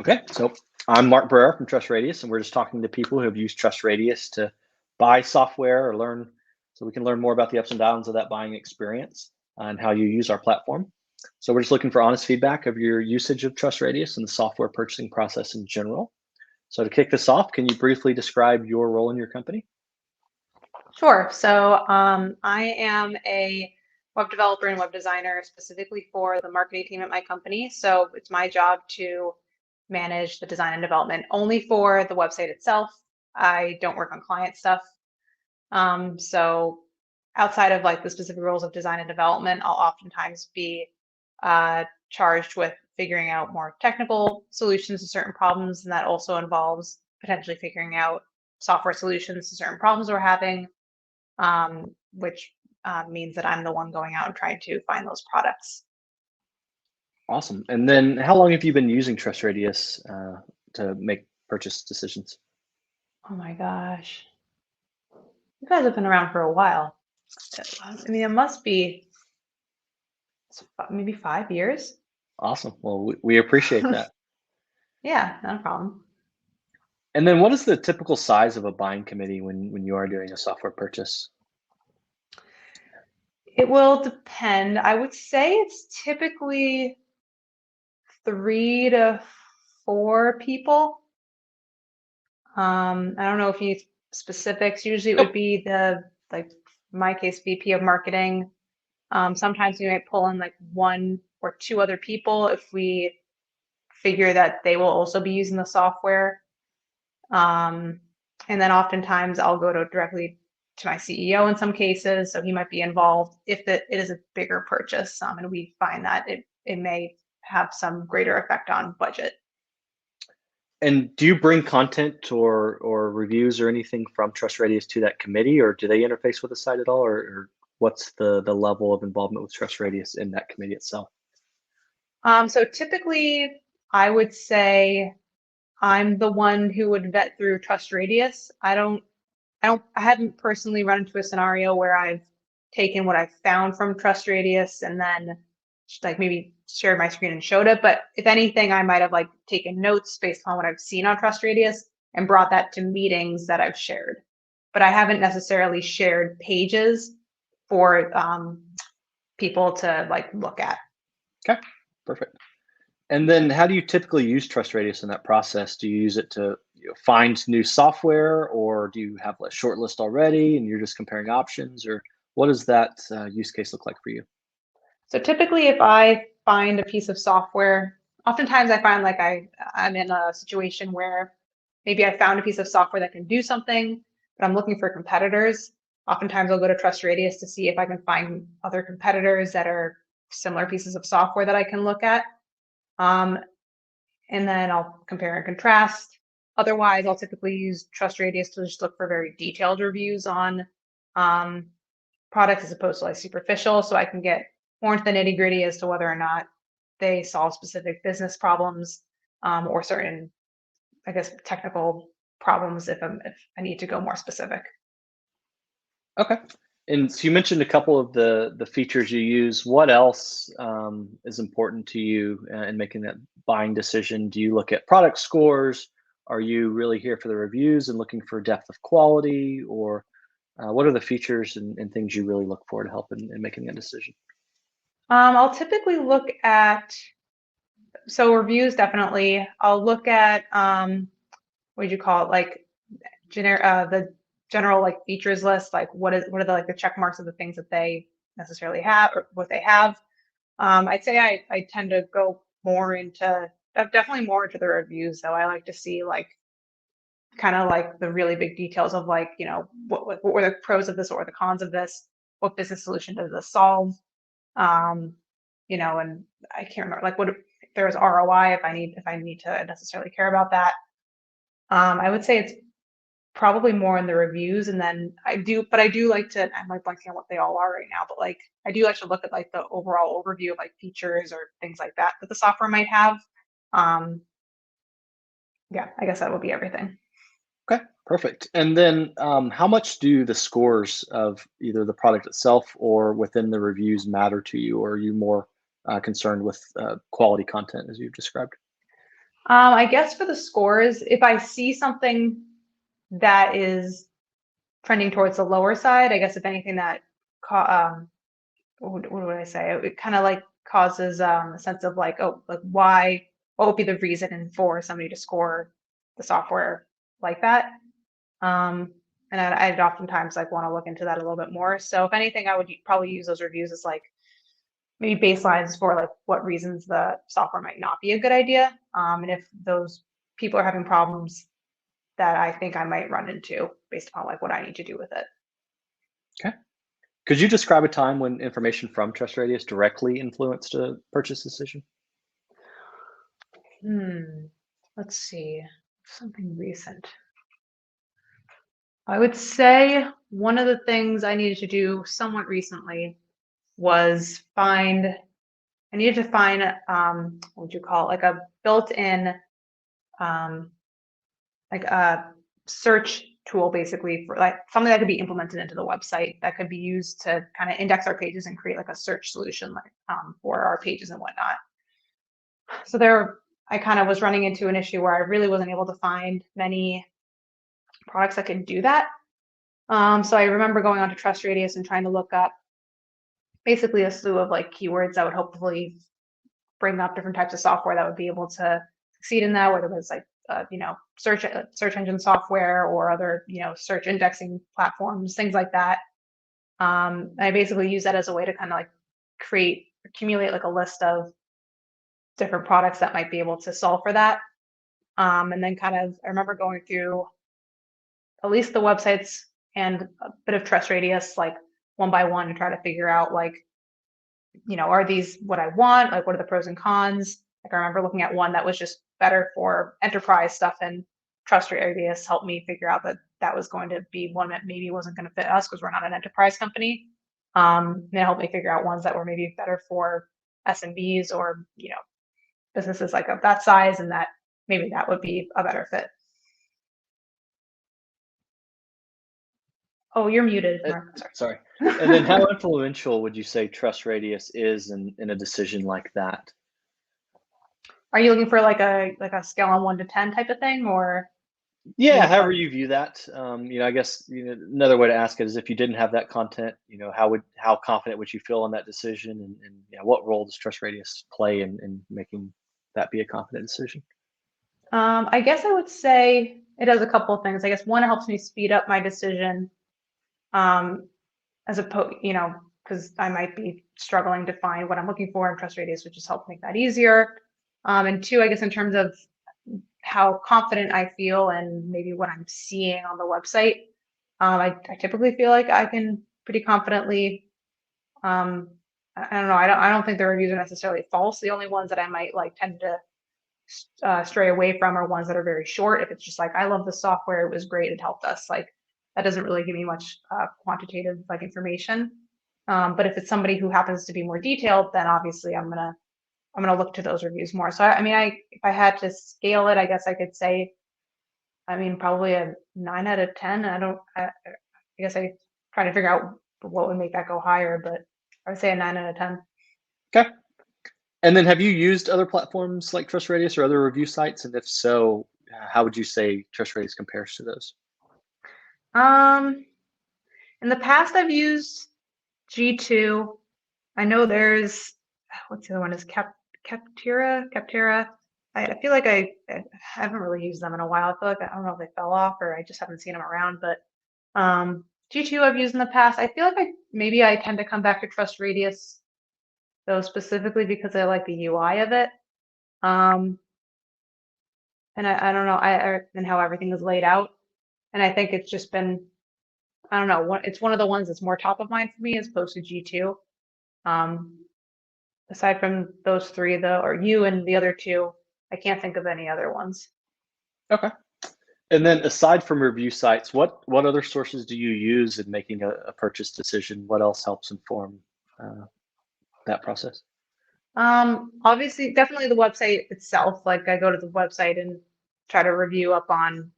Okay, so I'm Mark Burr from TrustRadius, and we're just talking to people who have used TrustRadius to buy software or learn, so we can learn more about the ups and downs of that buying experience and how you use our platform. So we're just looking for honest feedback of your usage of TrustRadius and the software purchasing process in general. So to kick this off, can you briefly describe your role in your company? Sure. I am a web developer and web designer specifically for the marketing team at my company. So it's my job to manage the design and development only for the website itself. I don't work on client stuff. So outside of like the specific roles of design and development, I'll oftentimes be charged with figuring out more technical solutions to certain problems, and that also involves potentially figuring out software solutions to certain problems we're having, which means that I'm the one going out and trying to find those products. Awesome. And then how long have you been using TrustRadius to make purchase decisions? Oh my gosh, you guys have been around for a while. I mean, it must be maybe 5 years. Awesome. Well, we appreciate that. Yeah, not a problem. And then what is the typical size of a buying committee when you are doing a software purchase? It will depend. I would say it's typically 3 to 4 people. I don't know if you need specifics. Usually it would Nope. be like my case, VP of marketing. Sometimes we might pull in like one or two other people if we figure that they will also be using the software. Um, and then oftentimes I'll go directly to my CEO in some cases, so he might be involved if it is a bigger purchase, and we find that it may have some greater effect on budget. And do you bring content or reviews or anything from TrustRadius to that committee, or do they interface with the site at all, or what's the level of involvement with TrustRadius in that committee itself? So typically, I would say I'm the one who would vet through TrustRadius. I haven't personally run into a scenario where I've taken what I found from TrustRadius and then like maybe shared my screen and showed it. But if anything, I might have like taken notes based on what I've seen on TrustRadius and brought that to meetings that I've shared. But I haven't necessarily shared pages for people to like look at. Okay, perfect. And then how do you typically use TrustRadius in that process? Do you use it to find new software, or do you have a short list already and you're just comparing options, or what does that use case look like for you? So typically, if I find a piece of software, oftentimes I find like I'm in a situation where maybe I found a piece of software that can do something, but I'm looking for competitors. Oftentimes I'll go to TrustRadius to see if I can find other competitors that are similar pieces of software that I can look at. Um, and then I'll compare and contrast. Otherwise, I'll typically use TrustRadius to just look for very detailed reviews on um, products as opposed to like superficial, so I can get more into the nitty gritty as to whether or not they solve specific business problems, or certain, I guess, technical problems if I need to go more specific. Okay. And so you mentioned a couple of the features you use. What else is important to you in making that buying decision? Do you look at product scores? Are you really here for the reviews and looking for depth of quality, or what are the features and things you really look for to help in making that decision? I'll typically look at reviews definitely. I'll look at what do you call it, like the general like features list, like what are the like the check marks of the things that they necessarily have or what they have. I'd say I tend to go more into definitely more into the reviews though. I like to see like kind of like the really big details of like, what were the pros of this or the cons of this? What business solution does this solve? Um, and I can't remember like what if there's ROI if I need to necessarily care about that. I would say it's probably more in the reviews, and then I do like to, I'm like blanking on what they all are right now, but like I do like to look at like the overall overview of like features or things like that that the software might have. Um, yeah, I guess that would be everything. Okay, perfect. And then how much do the scores of either the product itself or within the reviews matter to you, or are you more concerned with quality content as you've described? I guess for the scores, if I see something that is trending towards the lower side, I guess if anything that, what would I say? It kind of like causes a sense of like, oh, like why, what would be the reason for somebody to score the software like that? And I'd oftentimes like want to look into that a little bit more. So if anything, I would probably use those reviews as like maybe baselines for like what reasons the software might not be a good idea. And if those people are having problems that I think I might run into based upon like what I need to do with it. Okay. Could you describe a time when information from TrustRadius directly influenced a purchase decision? Let's see, something recent. I would say one of the things I needed to do somewhat recently was I needed to find, what would you call it, like a built-in, um, like a search tool basically for like something that could be implemented into the website that could be used to kind of index our pages and create like a search solution like for our pages and whatnot. So I kind of was running into an issue where I really wasn't able to find many products that could do that. So I remember going onto TrustRadius and trying to look up basically a slew of like keywords that would hopefully bring up different types of software that would be able to succeed in that, whether it was like search engine software or other search indexing platforms, things like that. I basically use that as a way to kind of like accumulate like a list of different products that might be able to solve for that. And then I remember going through at least the websites and a bit of TrustRadius like one by one to try to figure out like, are these what I want? Like, what are the pros and cons? Like, I remember looking at one that was just better for enterprise stuff, and TrustRadius helped me figure out that that was going to be one that maybe wasn't going to fit us because we're not an enterprise company. And it helped me figure out ones that were maybe better for SMBs or businesses like of that size, and that maybe that would be a better fit. Oh, you're muted, Mark. Sorry. And then how influential would you say TrustRadius is in a decision like that? Are you looking for like a scale on 1 to 10 type of thing, or Yeah, maybe however you view that. I guess another way to ask it is if you didn't have that content, how confident would you feel in that decision, and what role does TrustRadius play in making that be a confident decision? I guess I would say it does a couple of things. I guess one, it helps me speed up my decision, um, as opposed, because I might be struggling to find what I'm looking for, and TrustRadius would just help make that easier. And two, I guess in terms of how confident I feel and maybe what I'm seeing on the website, I typically feel like I can pretty confidently. I don't know. I don't think the reviews are necessarily false. The only ones that I might like tend to stray away from are ones that are very short. If it's just like, I love the software, it was great, it helped us, like that doesn't really give me much quantitative like information. But if it's somebody who happens to be more detailed, then obviously I'm gonna look to those reviews more. So I mean, if I had to scale it, I guess I could say, I mean, probably a 9 out of 10. I guess I try to figure out what would make that go higher, but I would say a 9 out of 10. Okay. And then have you used other platforms like TrustRadius or other review sites? And if so, how would you say TrustRadius compares to those? Um, in the past, I've used G2. I know there's what's the other one is Captera. I feel like I haven't really used them in a while. I feel like I don't know if they fell off or I just haven't seen them around. But G2 I've used in the past. I feel like I tend to come back to TrustRadius though specifically because I like the UI of it. Um, and I don't know and how everything is laid out. And I think it's just been, I don't know, it's one of the ones that's more top of mind for me as opposed to G2. Um, Aside from those three, though, or you and the other two, I can't think of any other ones. Okay. And then aside from review sites, what other sources do you use in making a purchase decision? What else helps inform that process? Obviously, definitely the website itself. Like I go to the website and try to review up on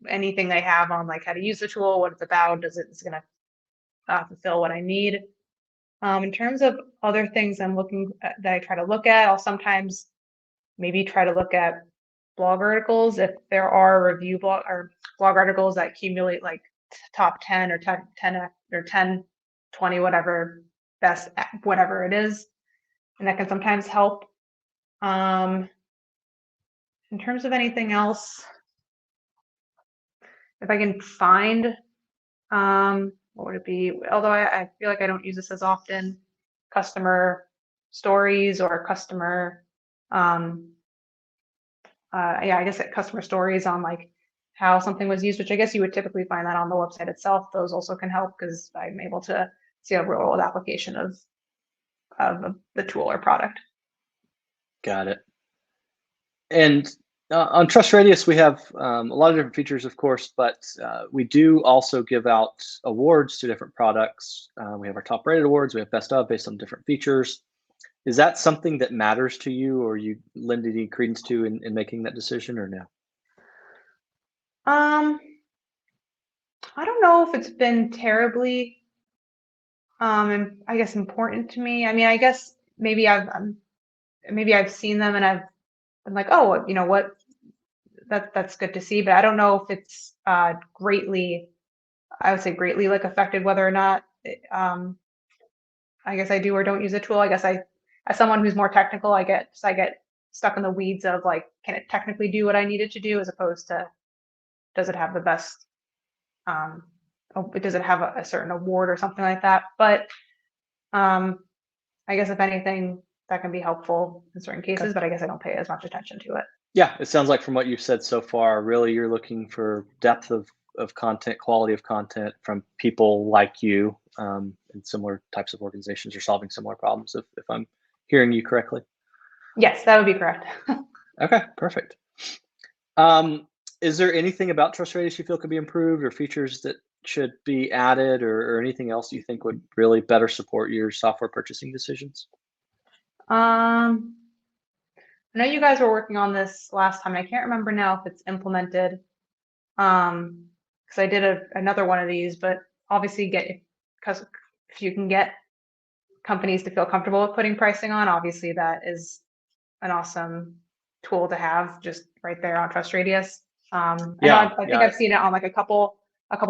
anything they have on like how to use the tool, what it's about, is it going to fulfill what I need. In terms of other things I'm looking at, that I try to look at, I'll sometimes maybe try to look at blog articles, if there are review blog articles that accumulate like top 10 or 10 or 10, 20, whatever, best, whatever it is. And that can sometimes help. In terms of anything else, if I can find, what would it be? Although I feel like I don't use this as often, customer stories or customer, yeah, I guess customer stories on like how something was used, which I guess you would typically find that on the website itself. Those also can help because I'm able to see a real world application of the tool or product. Got it. And on TrustRadius, we have a lot of different features, of course, but we do also give out awards to different products. We have our top rated awards. We have best of based on different features. Is that something that matters to you, or you lend any credence to in making that decision, or no? I don't know if it's been terribly, I guess important to me. I mean, I guess maybe I've seen them and I've been like, oh, you know what, that's good to see, but I don't know if it's greatly, I would say greatly like affected whether or not I guess I do or don't use a tool. I guess as someone who's more technical, I get stuck in the weeds of like, can it technically do what I need it to do, as opposed to does it have the best, does it have a certain award or something like that? But I guess if anything, that can be helpful in certain cases, Okay. but I guess I don't pay as much attention to it. Yeah, it sounds like from what you've said so far, really you're looking for depth of content, quality of content from people like you in similar types of organizations or solving similar problems, if I'm hearing you correctly. Yes, that would be correct. Okay, perfect. Is there anything about TrustRadius you feel could be improved, or features that should be added, or anything else you think would really better support your software purchasing decisions? I know you guys were working on this last time. I can't remember now if it's implemented. Because I did another one of these, but obviously because if you can get companies to feel comfortable with putting pricing on, obviously that is an awesome tool to have just right there on TrustRadius. I think I've seen it on like a couple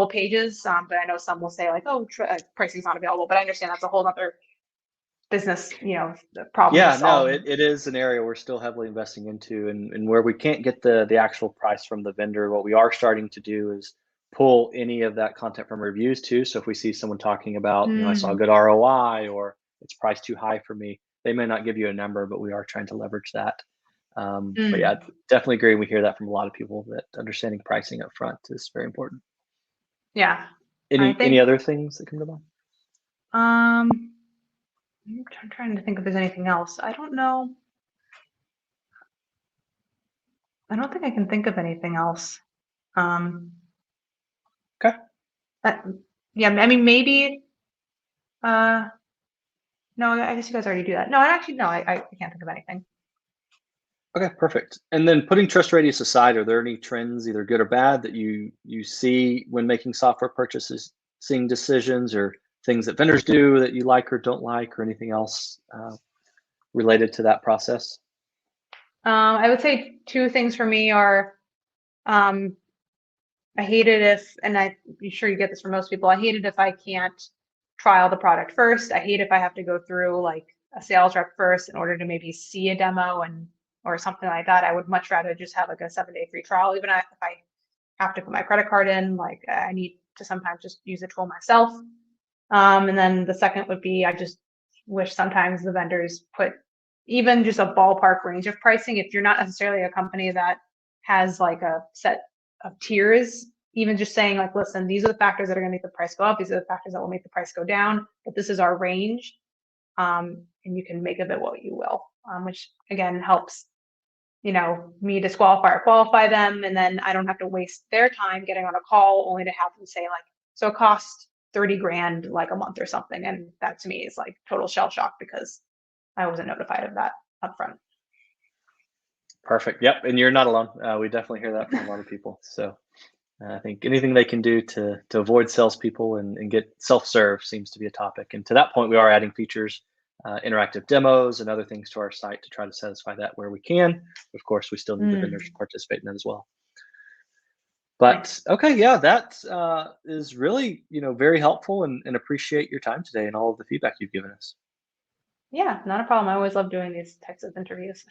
pages, but I know some will say like, oh, pricing's not available, but I understand that's a whole other business, problem to Yeah, no, solve. it is an area we're still heavily investing into, and where we can't get the actual price from the vendor, what we are starting to do is pull any of that content from reviews too. So if we see someone talking about, I saw a good ROI, or it's priced too high for me, they may not give you a number, but we are trying to leverage that. But yeah, definitely agree. We hear that from a lot of people, that understanding pricing up front is very important. Yeah. Any other things that come to mind? I'm trying to think if there's anything else. I don't know. I don't think I can think of anything else. Okay. Yeah, I mean, maybe, no, I guess you guys already do that. No, I can't think of anything. Okay, perfect. And then putting TrustRadius aside, are there any trends, either good or bad, that you see when making software purchases, seeing decisions, or things that vendors do that you like or don't like, or anything else related to that process? I would say two things for me are, I hate it if, and I'm sure you get this from most people, I hate it if I can't trial the product first. I hate if I have to go through like a sales rep first in order to maybe see a demo or something like that. I would much rather just have like a 7-day free trial, even if I have to put my credit card in, like I need to sometimes just use the tool myself. And then the second would be, I just wish sometimes the vendors put even just a ballpark range of pricing. If you're not necessarily a company that has like a set of tiers, even just saying like, listen, these are the factors that are going to make the price go up. These are the factors that will make the price go down, but this is our range. And you can make of it what you will, which again helps, me disqualify or qualify them. And then I don't have to waste their time getting on a call only to have them say like, so it costs 30 grand like a month or something. And that to me is like total shell shock because I wasn't notified of that upfront. Perfect. Yep. And you're not alone. We definitely hear that from a lot of people. So I think anything they can do to avoid salespeople and get self-serve seems to be a topic. And to that point, we are adding features interactive demos and other things to our site to try to satisfy that where we can. Of course, we still need the vendors to Mm, participate in that as well. But nice. okay, yeah, that is really very helpful, and appreciate your time today and all of the feedback you've given us. Yeah, not a problem. I always love doing these types of interviews.